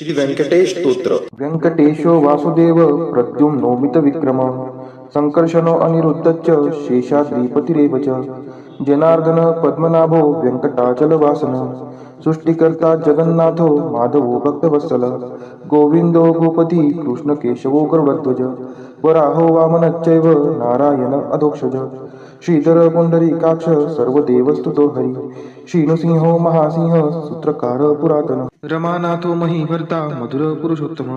श्री व्यंकटेश स्तोत्र. व्यंकटेशो वासुदेव प्रद्युम्नोमित विक्रम संकर्षणो अनिरुद्धश्च शेषाद्रिपतिरेव च जनार्दन पद्मनाभो व्यंकटाचलवासन सृष्टिकर्ता जगन्नाथो माधवो भक्तवत्सल गोविंदो गोपति कृष्णकेशवो गरुडध्वज वराहो वामनश्चैव नारायण अधोक्षज श्रीधर पुंडरीकाक्ष सर्वदेवस्तुतो हरि श्रीनृसिंहो महासिंह सूत्रकार पुरातन रमानाथो महीभर्ता मधुर पुरुषोत्तम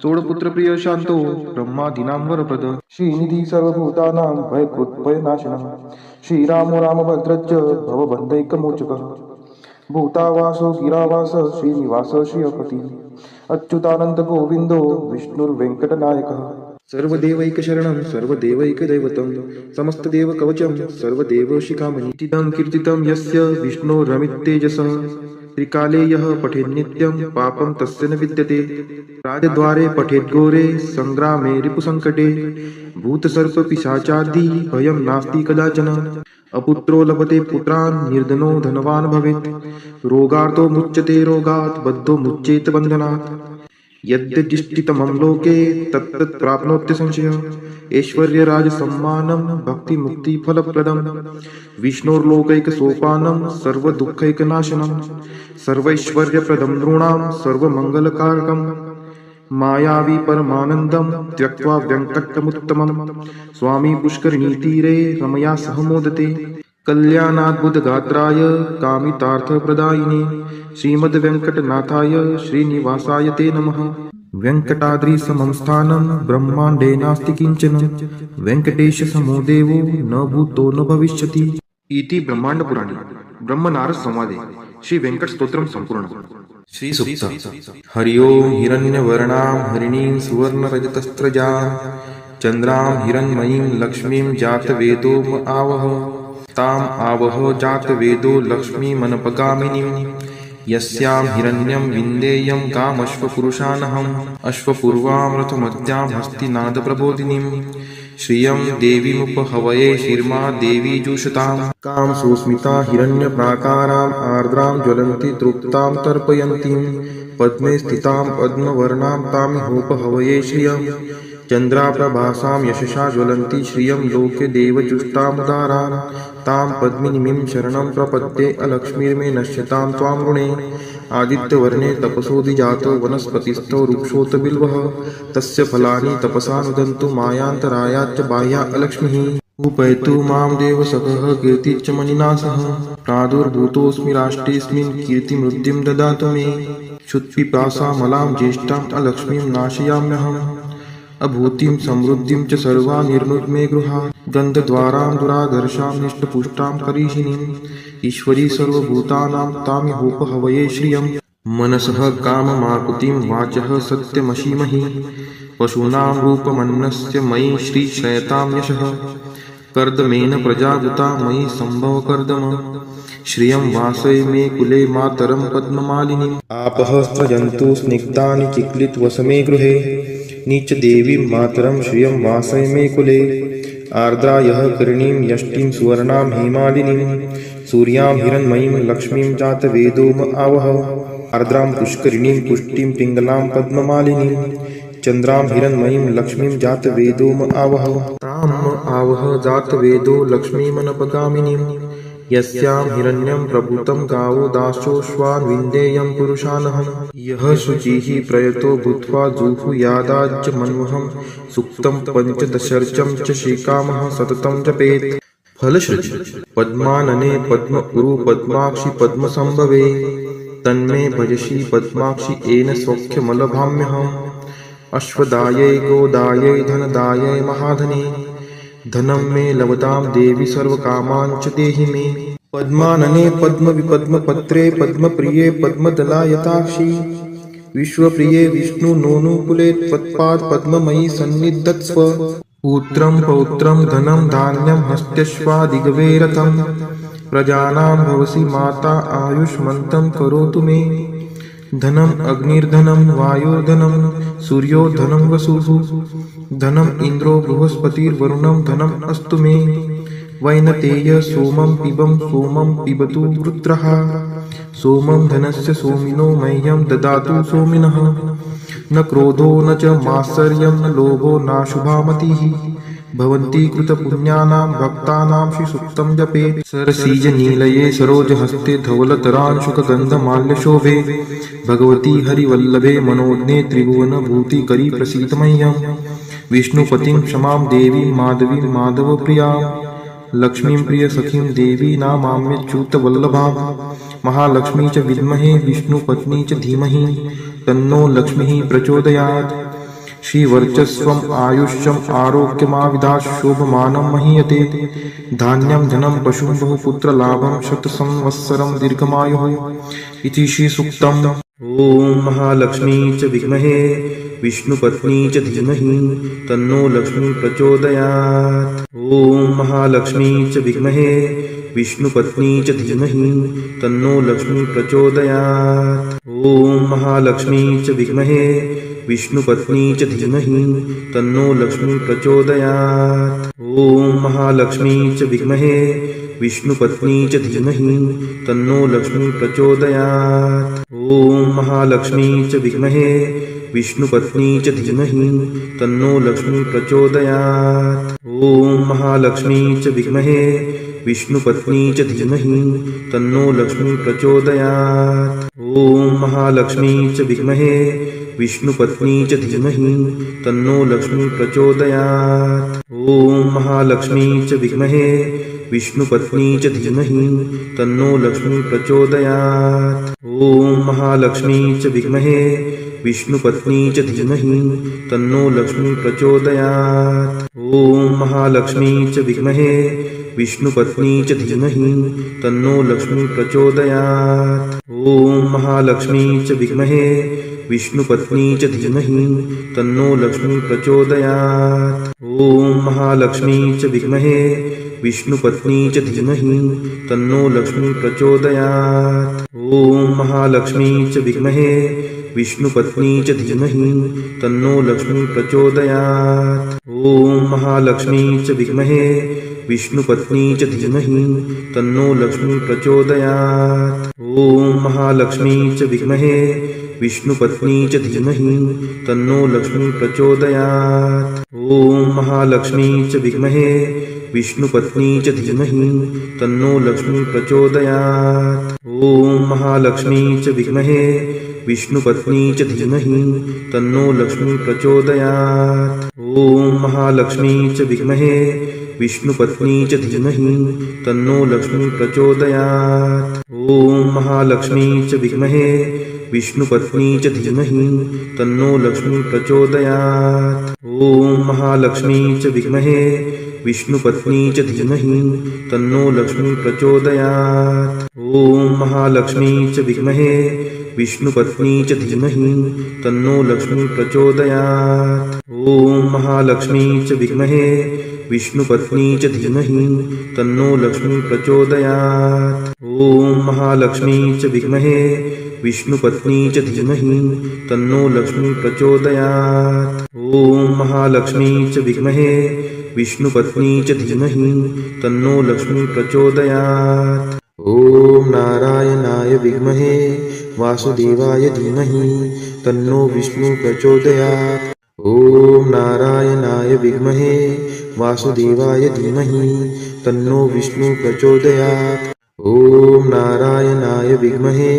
सोडपुत्र प्रिय शांतो ब्रह्मादीनां वरप्रद श्रीनिधी सर्वभूतानां भयकृत्भयनाशनः श्रीरामो रामभद्रश्च भवबन्धैकमोचकः भूतावासो गिरावास श्रीनिवास श्रियपति अच्युतानंद गोविंदो विष्णुर्वेंकटनायकः सर्वदेवैकशरणं सर्वदेवैकदैवतं समस्तदेवकवचं सर्वदेवशिखामणि इदं कीर्तितं यस्य विष्णोरमिततेजसः त्रिकाले यः पठेन्नित्यं पापं तस्य न विद्यते राजद्वारे पठेद्घोरे संग्रामे रिपुसङ्कटे भूतसर्पपिशाचादि भयं नास्ति कदाचन अपुत्रो लभते पुत्रान् निर्धनो धनवान् भवेत् रोगार्तो मुच्यते रोगात् बद्धो मुच्येत बन्धनात् यद्यदिष्टितमं लोके तत्तत् प्राप्नोत्य संशयः ऐश्वर्यराजसम्मानं भक्तिमुक्तिफलप्रदं विष्णोर्लोकैकसोपानं सर्वदुःखैकनाशनं सर्वैश्वर्यप्रदं नृणां सर्वमङ्गलकारकं मायावी परमानन्दं त्यक्त्वा व्यङ्कटमुत्तमं स्वामी पुष्करिणीतीरे रमया सह मोदते कल्याणाद्भुतगात्राय कामितार्थप्रदायिने श्रीमद्वेङ्कटनाथाय श्रीनिवासाय ते नमः वेङ्कटाद्रिसमं स्थानं ब्रह्माण्डे नास्ति किञ्चन वेङ्कटेशसमो देवो न भूतो न भविष्यति इति ब्रह्माण्डपुराणे ब्रह्मनारद संवादे श्री वेंकट स्तोत्रम संपूर्ण श्री सुक्त हरि ओम हिरण्यवर्णां हरिणीं सुवर्णरजतस्त्रजां चन्द्रां हिरण्मयीं लक्ष्मीं जातवेदो आवह ताम् आवह जातवेदो लक्ष्मीमनपगामिनीं यस्यां हिरण्यं विन्देयं कामश्वपुरुषानहम् अश्वपूर्वां रथमद्यां हस्तिनादप्रबोधिनीं श्रियं देवीमुपहवये शिर्मा देवी जुषतां कां सुस्मिता हिरण्यप्राकाराम् आर्द्रां ज्वलन्ति तृप्तां तर्पयन्तीं पद्मे स्थितां पद्मवर्णां तामिहोपहवये श्रियं चन्द्राप्रभासां यशसा ज्वलन्ति श्रियं लोके देवजुष्टामुदारां तां पद्मिनीं शरणं प्रपद्ये अलक्ष्मीर्मे नश्यतां त्वां ऋणे आदित्यवर्णे तपसोऽधिजातो वनस्पतिस्थो वृक्षोत बिल्वः तस्य फलानि तपसा नुदन्तु मायान्तरायाच्च बाह्या अलक्ष्मीः उपैतु मां देवसखः कीर्तिश्च मणिना सह प्रादुर्भूतोऽस्मि राष्ट्रेऽस्मिन् कीर्तिमृद्धिं ददातु मे क्षुत्पिपासामलां ज्येष्ठाम् अलक्ष्मीं नाशयाम्यहम् अभूतिं समृद्धिं च सर्वा निर्नुद्मे गृहात् गन्धद्वारां दुराधर्षां निष्टपुष्टां करीषिणीम् ईश्वरी सर्वभूतानां तामिहोपहवये श्रियं मनसः काममाकुतिं वाचः सत्यमशीमहि पशूनां रूपमन्नस्य मयि श्रीश्रयतां यशः कर्दमेन प्रजावृता मयि सम्भवकर्दम श्रियं वासय मे कुले मातरं पद्ममालिनीम् आपः स्रजन्तु स्निग्धानि चिक्लितवसमे गृहे नीचदेवीं मातरं श्रियं वासय मे कुले आर्द्रा यः करणीं यष्टिं सुवर्णां हेमालिनीं सूर्यां हिरण्मयीं लक्ष्मीं जातवेदोम आवह आर्द्रां पुष्करिणीं पुष्टिं पिङ्गलां पद्ममालिनीं चन्द्रां हिरण्मयीं लक्ष्मीं जातवेदोम आवह ताम् आवह जातवेदो लक्ष्मीमनपगामिनीं यस्यां हिरण्यं प्रभूतं गावो दासोऽश्वान् विन्देयं पुरुषानहम् यः शुचिः प्रयतो भूत्वा जुहुयादाज्य मन्वहं सुक्तं पञ्चदशर्चं च श्रीकामः सततं जपेत् फलश्रुति पद्मानने पद्म उरु पद्माक्षि पद्मसंभवे तन्मे भजसि पद्माक्षि येन सौख्यमलभाम्यहम् अश्वदायै गोदायै धनदायै महाधने धनं मे लभतां देवी सर्वकामान् च देहि मे पद्मानने पद्मविपद्मपत्रे पद्मप्रिये पद्मदलायताक्षी विश्वप्रिये विष्णुनोनुकुले त्वत्पाद पद्ममयी सन्निधत्स्व पुत्रं पौत्रं धनं धान्यं हस्त्यश्वादिगवे रथं प्रजानां भवसि माता आयुष्मन्तं करोतु मे धनम् अग्निर्धनं वायुर्धनं सूर्यो धनं वसुः धनम् इन्द्रो बृहस्पतिर्वरुणं धनम् अस्तु मे वैनतेय सोमं पिबं सोमं पिबतु वृत्रः सोमं धनस्य सोमिनो मह्यं ददातु सोमिनः न क्रोधो न च मात्सर्यं न लोभो नाशुभा मतिः भवन्ति कृतपुण्यानां भक्तानां श्रीसूक्तं जपेत् सरसीजनीलये सरोजहस्ते धवलतरांशुकगन्धमाल्यशोभे भगवती हरिवल्लभे मनोज्ञे त्रिभुवनभूतिकरी प्रसीद मह्यम् विष्णुपतिं क्षमां देवीं माधवीं माधवप्रियां लक्ष्मीं प्रियसखीं देवी नामाम्यच्युतवल्लभां महालक्ष्मी च विद्महे विष्णुपत्नी च धीमहि तन्नो लक्ष्मीः प्रचोदयात् श्रीवर्चस्वम् आयुष्यम् आरोग्यमाविदात् शोभमानं महीयते धान्यं धनं पशुं बहुपुत्रलाभं शतसंवत्सरं दीर्घमायुः इति श्रीसूक्तम्। ॐ महालक्ष्मी च विद्महे विष्णुपत्नी च धीमहि तन्नो लक्ष्मी प्रचोदयात्। ॐ महालक्ष्मी च विद्महे विष्णुपत्नी च धीमहि तन्नो लक्ष्मी प्रचोदयात्। ॐ महालक्ष्मी च विद्महे विष्णुपत्नी च धीमहि तन्नो लक्ष्मी प्रचोदयात्। ॐ महालक्ष्मी च विद्महे विष्णुपत्नी च धीमहि तन्नो लक्ष्मी प्रचोदयात्। ॐ महालक्ष्मी च विद्महे विष्णुपत्नी च धीमहि तन्नो लक्ष्मी प्रचोदयात्। ॐ महालक्ष्मी च विद्महे विष्णुपत्नी च धीमहि तन्नो लक्ष्मी प्रचोदयात्। ॐ महालक्ष्मी च विद्महे विष्णुपत्नी च धीमहि तन्नो लक्ष्मी प्रचोदयात्। ॐ महालक्ष्मी च विद्महे विष्णुपत्नी च धीमहि तन्नो लक्ष्मी प्रचोदयात्। ॐ महालक्ष्मी च विद्महे विष्णुपत्नी च धीमहि तन्नो लक्ष्मी प्रचोदयात्। ॐ महालक्ष्मी च विद्महे विष्णुपत्नी च धीमहि तन्नो लक्ष्मी प्रचोदयात्। ॐ महालक्ष्मी च विद्महे विष्णुपत्नी च धीमहि तन्नो लक्ष्मी प्रचोदयात्। ॐ महालक्ष्मी च विद्महे विष्णुपत्नी च धीमहि तन्नो लक्ष्मी प्रचोदयात्। ॐ महालक्ष्मी च विद्महे विष्णुपत्नी च धीमहि तन्नो लक्ष्मी प्रचोदयात्। ॐ महालक्ष्मी च विद्महे विष्णुपत्नी च धीमहि तन्नो लक्ष्मी प्रचोदयात्। ॐ महालक्ष्मी च विद्महे विष्णुपत्नी च धीमहि तन्नो लक्ष्मी प्रचोदयात्। ॐ महालक्ष्मी च विद्महे विष्णुपत्नी च धीमहि तन्नो लक्ष्मी प्रचोदयात्। ॐ महालक्ष्मी च विद्महे विष्णुपत्नी च धीमहि तन्नो लक्ष्मी प्रचोदयात्। ॐ महालक्ष्मी च विद्महे विष्णुपत्नी च धीमहि तन्नो लक्ष्मी प्रचोदयात्। ॐ महालक्ष्मी च विद्महे विष्णुपत्नी च धीमहि तन्नो लक्ष्मी प्रचोदयात्। ॐ महालक्ष्मी च विद्महे विष्णुपत्नी च धीमहि तन्नो लक्ष्मी प्रचोदयात्। ॐ महालक्ष्मी च विद्महे विष्णुपत्नी च धीमहि तन्नो लक्ष्मी प्रचोदयात्। ॐ महालक्ष्मी च विद्महे विष्णुपत्नी च धीमहि तन्नो लक्ष्मी प्रचोदयात्। ॐ महालक्ष्मी च विद्महे विष्णुपत्नी च धीमहि तन्नो लक्ष्मी प्रचोदयात्। ॐ महालक्ष्मी च विद्महे विष्णुपत्नी च धीमहि तन्नो लक्ष्मी प्रचोदयात्। ॐ नारायणाय विद्महे वासुदेवाय धीमहि तन्नो विष्णु प्रचोदयात्। ॐ नारायणाय विद्महे वासुदेवाय धीमहि तन्नो विष्णु प्रचोदयात्। ॐ नारायणाय विद्महे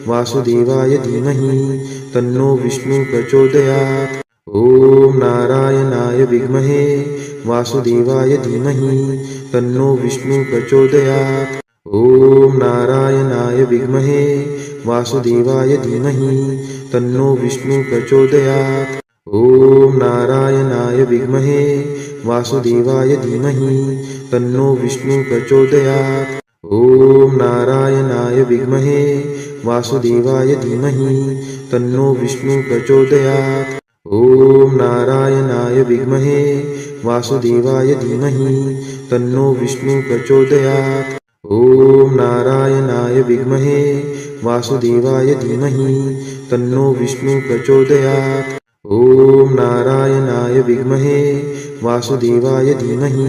वासुदेवाय धीमहि तन्नो विष्णु प्रचोदयात्। ॐ नारायणाय विद्महे वासुदेवाय धीमहि तन्नो विष्णु प्रचोदयात्। ॐ नारायणाय विद्महे वासुदेवाय धीमहि तन्नो विष्णु प्रचोदयात्। ॐ नारायणाय विद्महे वासुदेवाय धीमहि तन्नो विष्णु प्रचोदयात्। ॐ नारायणाय विद्महे वासुदेवाय धीमहि तन्नो विष्णु प्रचोदयात्। ॐ नारायणाय विद्महे वासुदेवाय धीमहि तन्नो विष्णु प्रचोदयात्। ॐ नारायणाय विद्महे वासुदेवाय धीमहि तन्नो विष्णु प्रचोदयात्। ॐ नारायणाय विद्महे वासुदेवाय धीमहि